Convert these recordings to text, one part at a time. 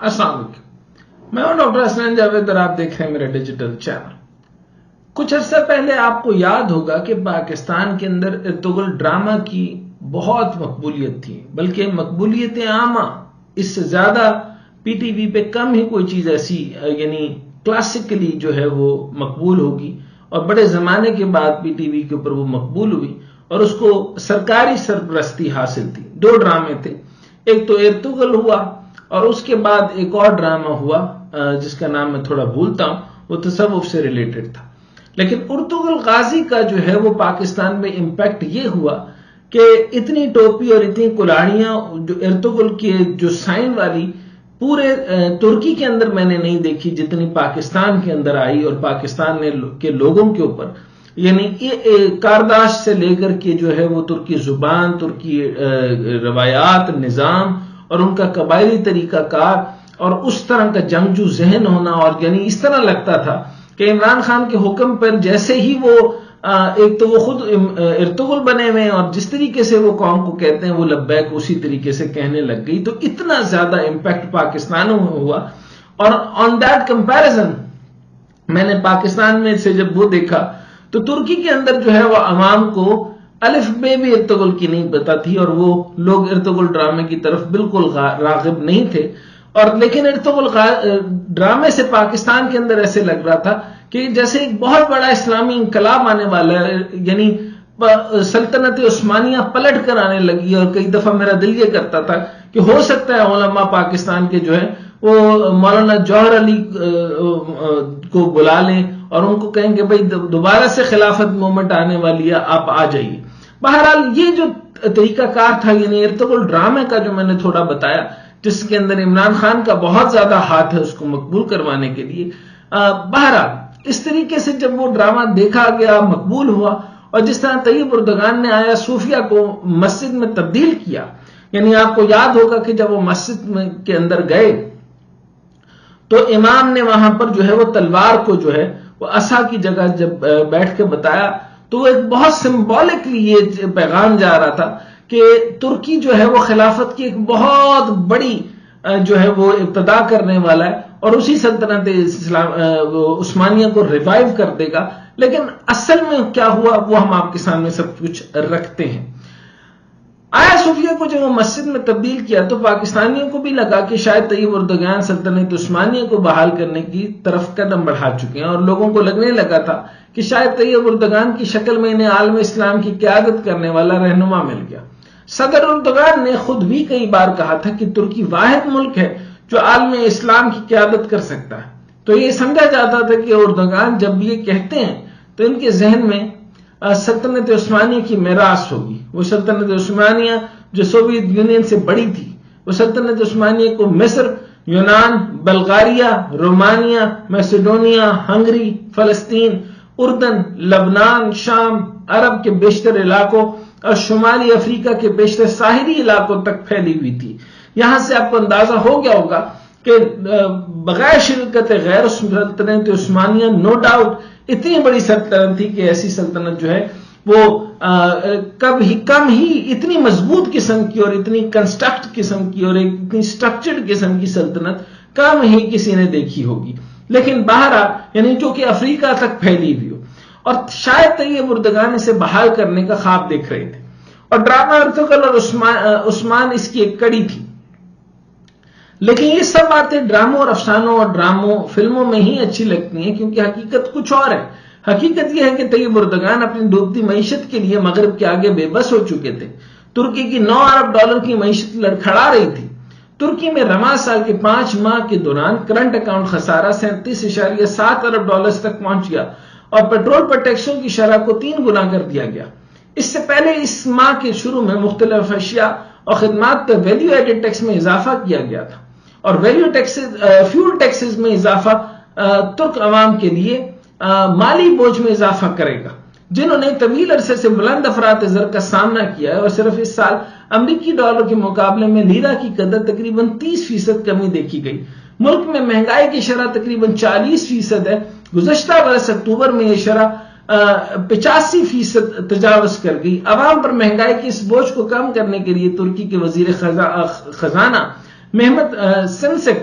السلام علیکم، میں ہوں ڈاکٹر حسنین جاوید اور آپ دیکھ رہے ہیں میرا ڈیجیٹل چینل۔ کچھ عرصہ پہلے آپ کو یاد ہوگا کہ پاکستان کے اندر ارطغرل ڈرامہ کی بہت مقبولیت تھی، بلکہ مقبولیت عامہ اس سے زیادہ پی ٹی وی پہ کم ہی کوئی چیز ایسی یعنی کلاسیکلی جو ہے وہ مقبول ہوگی، اور بڑے زمانے کے بعد پی ٹی وی کے اوپر وہ مقبول ہوئی اور اس کو سرکاری سرپرستی حاصل تھی۔ دو ڈرامے تھے، ایک تو ارطغرل ہوا اور اس کے بعد ایک اور ڈرامہ ہوا جس کا نام میں تھوڑا بھولتا ہوں، وہ تصوف سے ریلیٹڈ تھا۔ لیکن ارطغرل غازی کا جو ہے وہ پاکستان میں امپیکٹ یہ ہوا کہ اتنی ٹوپی اور اتنی کلاڑیاں جو ارطغرل کے جو سائن والی پورے ترکی کے اندر میں نے نہیں دیکھی جتنی پاکستان کے اندر آئی، اور پاکستان کے لوگوں کے اوپر یعنی کارداش سے لے کر کے جو ہے وہ ترکی زبان، ترکی روایات، نظام اور ان کا قبائلی طریقہ کار اور اس طرح کا جنگجو ذہن ہونا، اور یعنی اس طرح لگتا تھا کہ عمران خان کے حکم پر جیسے ہی وہ ایک تو وہ خود ارطغرل بنے ہوئے اور جس طریقے سے وہ قوم کو کہتے ہیں وہ لبیک اسی طریقے سے کہنے لگ گئی، تو اتنا زیادہ امپیکٹ پاکستانوں میں ہوا۔ اور آن دیٹ کمپیریزن میں نے پاکستان میں سے جب وہ دیکھا تو ترکی کے اندر جو ہے وہ عوام کو الف بے بھی ارطغرل کی نہیں پتا تھی، اور وہ لوگ ارطغرل ڈرامے کی طرف بالکل راغب نہیں تھے، اور لیکن ارطغرل ڈرامے سے پاکستان کے اندر ایسے لگ رہا تھا کہ جیسے ایک بہت بڑا اسلامی انقلاب آنے والا ہے، یعنی سلطنت عثمانیہ پلٹ کر آنے لگی، اور کئی دفعہ میرا دل یہ کرتا تھا کہ ہو سکتا ہے علماء پاکستان کے جو ہے وہ مولانا جوہر علی کو بلا لیں اور ان کو کہیں کہ بھائی دوبارہ سے خلافت موومنٹ آنے والی ہے، آپ آ جائیے۔ بہرحال یہ جو طریقہ کار تھا یعنی ارطغرل ڈرامے کا جو میں نے تھوڑا بتایا، جس کے اندر عمران خان کا بہت زیادہ ہاتھ ہے اس کو مقبول کروانے کے لیے، بہرحال اس طریقے سے جب وہ ڈرامہ دیکھا گیا، مقبول ہوا، اور جس طرح طیب اردگان نے آیا صوفیہ کو مسجد میں تبدیل کیا، یعنی آپ کو یاد ہوگا کہ جب وہ مسجد کے اندر گئے تو امام نے وہاں پر جو ہے وہ تلوار کو جو ہے وہ عصا کی جگہ جب بیٹھ کے بتایا تو وہ ایک بہت سمبولکلی یہ پیغام جا رہا تھا کہ ترکی جو ہے وہ خلافت کی ایک بہت بڑی جو ہے وہ ابتدا کرنے والا ہے اور اسی سلطنت عثمانیہ کو ریوائیو کر دے گا۔ لیکن اصل میں کیا ہوا وہ ہم آپ کے سامنے سب کچھ رکھتے ہیں۔ آیا صوفیہ کو جب وہ مسجد میں تبدیل کیا تو پاکستانیوں کو بھی لگا کہ شاید طیب اردگان سلطنت عثمانیہ کو بحال کرنے کی طرف قدم بڑھا چکے ہیں، اور لوگوں کو لگنے لگا تھا کہ شاید طیب اردگان کی شکل میں انہیں عالم اسلام کی قیادت کرنے والا رہنما مل گیا۔ صدر اردگان نے خود بھی کئی بار کہا تھا کہ ترکی واحد ملک ہے جو عالم اسلام کی قیادت کر سکتا ہے، تو یہ سمجھا جاتا تھا کہ اردگان جب یہ کہتے ہیں تو ان کے ذہن میں سلطنت عثمانیہ کی میراث ہوگی، وہ سلطنت عثمانیہ جو سوویت یونین سے بڑی تھی، وہ سلطنت عثمانیہ کو مصر، یونان، بلغاریہ، رومانیہ، میسیڈونیا، ہنگری، فلسطین، اردن، لبنان، شام، عرب کے بیشتر علاقوں اور شمالی افریقہ کے بیشتر ساحلی علاقوں تک پھیلی ہوئی تھی۔ یہاں سے آپ کو اندازہ ہو گیا ہوگا کہ بغیر شرکت غیر سلطنت عثمانیہ نو ڈاؤٹ اتنی بڑی سلطنت تھی کہ ایسی سلطنت جو ہے وہ کم ہی اتنی مضبوط قسم کی اور اتنی کنسٹرکٹ قسم کی اور اتنی سٹرکچرڈ قسم کی سلطنت کم ہی کسی نے دیکھی ہوگی، لیکن بہرحال یعنی جو کہ افریقہ تک پھیلی ہوئی ہو، اور شاید طیب اردگان اسے بحال کرنے کا خواب دیکھ رہے تھے، اور ڈرامہ ارطغرل اور عثمان اس کی ایک کڑی تھی۔ لیکن یہ سب باتیں ڈراموں اور افسانوں اور ڈراموں فلموں میں ہی اچھی لگتی ہیں، کیونکہ حقیقت کچھ اور ہے۔ حقیقت یہ ہے کہ طیب اردگان اپنی ڈوبتی معیشت کے لیے مغرب کے آگے بے بس ہو چکے تھے۔ ترکی کی 9 ارب ڈالر کی معیشت لڑکھڑا رہی تھی۔ ترکی میں رواں سال کے 5 ماہ کے دوران کرنٹ اکاؤنٹ خسارہ 37.7 ارب ڈالرز تک پہنچ گیا، اور پیٹرول پر ٹیکسوں کی شرح کو 3 گنا کر دیا گیا۔ اس سے پہلے اس ماہ کے شروع میں مختلف اشیاء اور خدمات پر ویلیو ایڈڈ ٹیکس میں اضافہ کیا گیا تھا، اور فیول ٹیکسز میں اضافہ ترک عوام کے لیے مالی بوجھ میں اضافہ کرے گا، جنہوں نے طویل عرصے سے بلند افراط زر کا سامنا کیا ہے، اور صرف اس سال امریکی ڈالر کے مقابلے میں لیرا کی قدر تقریباً 30% کمی دیکھی گئی۔ ملک میں مہنگائی کی شرح تقریباً 40% ہے۔ گزشتہ برس اکتوبر میں یہ شرح 85% تجاوز کر گئی۔ عوام پر مہنگائی کی اس بوجھ کو کم کرنے کے لیے ترکی کے وزیر خزانہ محمد سنسک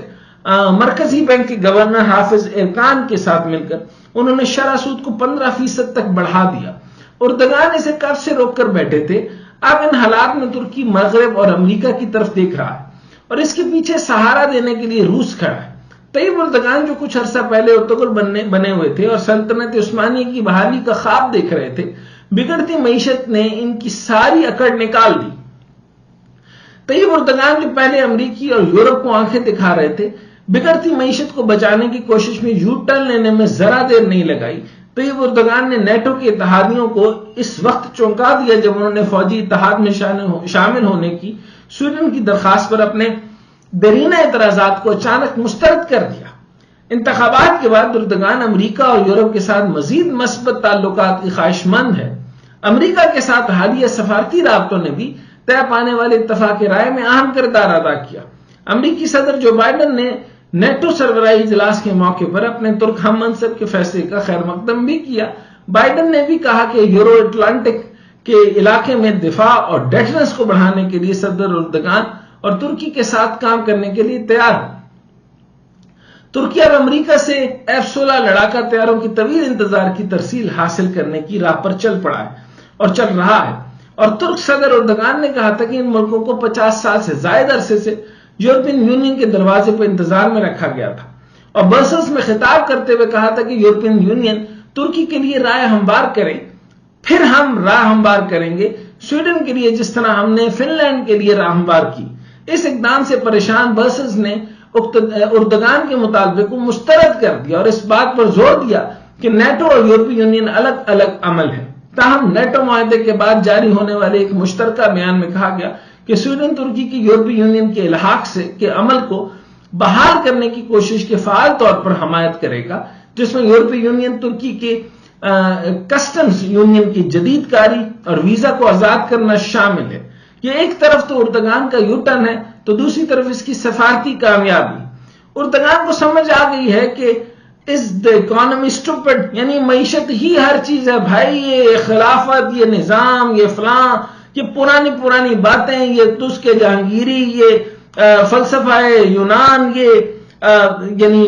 مرکزی بینک کے گورنر حافظ ارکان کے ساتھ مل کر انہوں نے شرح سود کو 15% تک بڑھا دیا۔ اردگان اسے کب سے روک کر بیٹھے تھے۔ اب ان حالات میں ترکی مغرب اور امریکہ کی طرف دیکھ رہا ہے اور اس کے پیچھے سہارا دینے کے لیے روس کھڑا ہے۔ طیب اردگان جو کچھ عرصہ پہلے ارطغرل بنے ہوئے تھے اور سلطنت عثمانیہ کی بحالی کا خواب دیکھ رہے تھے، بگڑتی معیشت نے ان کی ساری اکڑ نکال دی۔ طیب اردگان جو پہلے امریکی اور یورپ کو آنکھیں دکھا رہے تھے، بگڑتی معیشت کو بچانے کی کوشش میں یو ٹرن لینے میں ذرا دیر نہیں لگائی۔ طیب اردگان نے نیٹو کے اتحادیوں کو اس وقت چونکا دیا جب انہوں نے فوجی اتحاد میں شامل ہونے کی سویڈن کی درخواست پر اپنے دیرینہ اعتراضات کو اچانک مسترد کر دیا۔ انتخابات کے بعد اردگان امریکہ اور یورپ کے ساتھ مزید مثبت تعلقات کی خواہش مند ہے۔ امریکہ کے ساتھ حالیہ سفارتی رابطوں نے بھی طے پانے والے اتفاق رائے میں اہم کردار ادا کیا۔ امریکی صدر جو بائیڈن نے نیٹو سربراہی اجلاس کے موقع پر اپنے ترک ہم منصب کے فیصلے کا خیر مقدم بھی کیا۔ بائیڈن نے بھی کہا کہ یورو اٹلانٹک کے علاقے میں دفاع اور ڈیفنس کو بڑھانے کے لیے صدر اردگان اور ترکی کے ساتھ کام کرنے کے لیے تیار ہے۔ ترکی اب امریکہ سے F-16 لڑاکا طیاروں کی طویل انتظار کی ترسیل حاصل کرنے کی راہ پر چل پڑا ہے اور چل رہا ہے، اور ترک صدر اردگان نے کہا تھا کہ ان ملکوں کو 50 سال سے زائد عرصے سے یورپین یونین کے دروازے پر انتظار میں رکھا گیا تھا، اور برسلز میں خطاب کرتے ہوئے کہا تھا کہ یورپین یونین ترکی کے لیے راہ ہموار کرے، پھر ہم راہ ہموار کریں گے سویڈن کے لیے جس طرح ہم نے فن لینڈ کے لیے راہ ہموار کی۔ اس اقدام سے پریشان برسلز نے اردگان کے مطالبے کو مسترد کر دیا اور اس بات پر زور دیا کہ نیٹو اور یورپی یونین الگ الگ عمل ہے۔ تاہم نیٹو معاہدے کے بعد جاری ہونے والے ایک مشترکہ بیان میں کہا گیا کہ سویڈن ترکی کی یورپی یونین کے الحاق کے عمل کو بحال کرنے کی کوشش کے فعال طور پر حمایت کرے گا، جس میں یورپی یونین ترکی کے کسٹمز یونین کی جدید کاری اور ویزا کو آزاد کرنا شامل ہے۔ یہ ایک طرف تو اردگان کا یو ٹرن ہے تو دوسری طرف اس کی سفارتی کامیابی۔ اردگان کو سمجھ آ گئی ہے کہ is the economy stupid، یعنی معیشت ہی ہر چیز ہے بھائی، یہ خلافت، یہ نظام، یہ فلاں، یہ پرانی باتیں، یہ تس کے جہانگیری، یہ فلسفہ یونان، یہ یعنی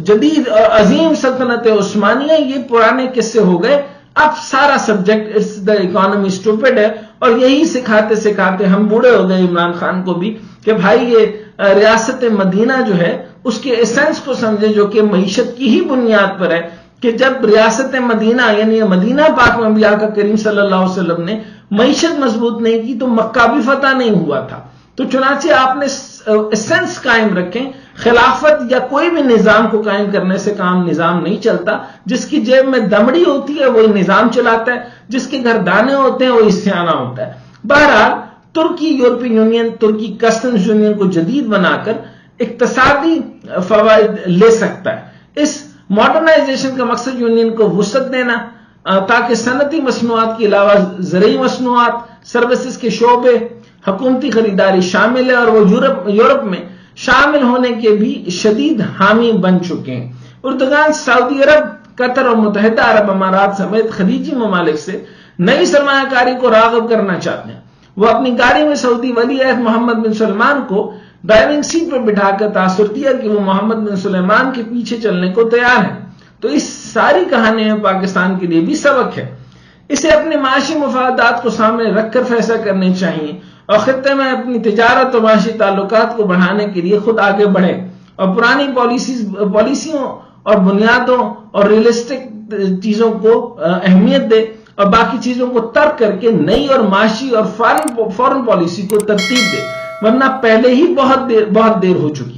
جدید عظیم سلطنت عثمانیہ، یہ پرانے قصے ہو گئے، اب سارا subject it's the economy stupid ہے۔ اور یہی سکھاتے سکھاتے ہم بوڑھے ہو گئے عمران خان کو بھی کہ بھائی یہ ریاست مدینہ جو ہے اس کے ایسنس کو سمجھے، جو کہ معیشت کی ہی بنیاد پر ہے، کہ جب ریاست مدینہ یعنی مدینہ پاک میں بھی آقا کریم صلی اللہ علیہ وسلم نے معیشت مضبوط نہیں کی تو مکہ بھی فتح نہیں ہوا تھا۔ تو چنانچہ آپ نے ایسنس قائم رکھیں، خلافت یا کوئی بھی نظام کو قائم کرنے سے نظام نہیں چلتا۔ جس کی جیب میں دمڑی ہوتی ہے وہی نظام چلاتا ہے، جس کے گھر دانے ہوتے ہیں وہی سیانہ ہوتا ہے۔ بہرحال ترکی یورپی یونین ترکی کسٹمز یونین کو جدید بنا کر اقتصادی فوائد لے سکتا ہے۔ اس ماڈرنائزیشن کا مقصد یونین کو وسعت دینا تاکہ صنعتی مصنوعات کے علاوہ زرعی مصنوعات، سروسز کے شعبے، حکومتی خریداری شامل ہے، اور وہ یورپ میں شامل ہونے کے بھی شدید حامی بن چکے ہیں۔ اردگان سعودی عرب، قطر اور متحدہ عرب امارات سمیت خلیجی ممالک سے نئی سرمایہ کاری کو راغب کرنا چاہتے ہیں۔ وہ اپنی گاڑی میں سعودی ولی عہد محمد بن سلمان کو ڈرائیونگ سیٹ پر بٹھا کر تاثر دیا کہ وہ محمد بن سلمان کے پیچھے چلنے کو تیار ہے۔ تو اس ساری کہانی میں پاکستان کے لیے بھی سبق ہے۔ اسے اپنے معاشی مفادات کو سامنے رکھ کر فیصلہ کرنے چاہیے اور خطے میں اپنی تجارت اور معاشی تعلقات کو بڑھانے کے لیے خود آگے بڑھے اور پرانی پالیسیوں اور بنیادوں اور ریئلسٹک چیزوں کو اہمیت دے اور باقی چیزوں کو ترک کر کے نئی اور معاشی اور فارن پالیسی کو ترتیب دے، ورنہ پہلے ہی بہت دیر ہو چکی ہے۔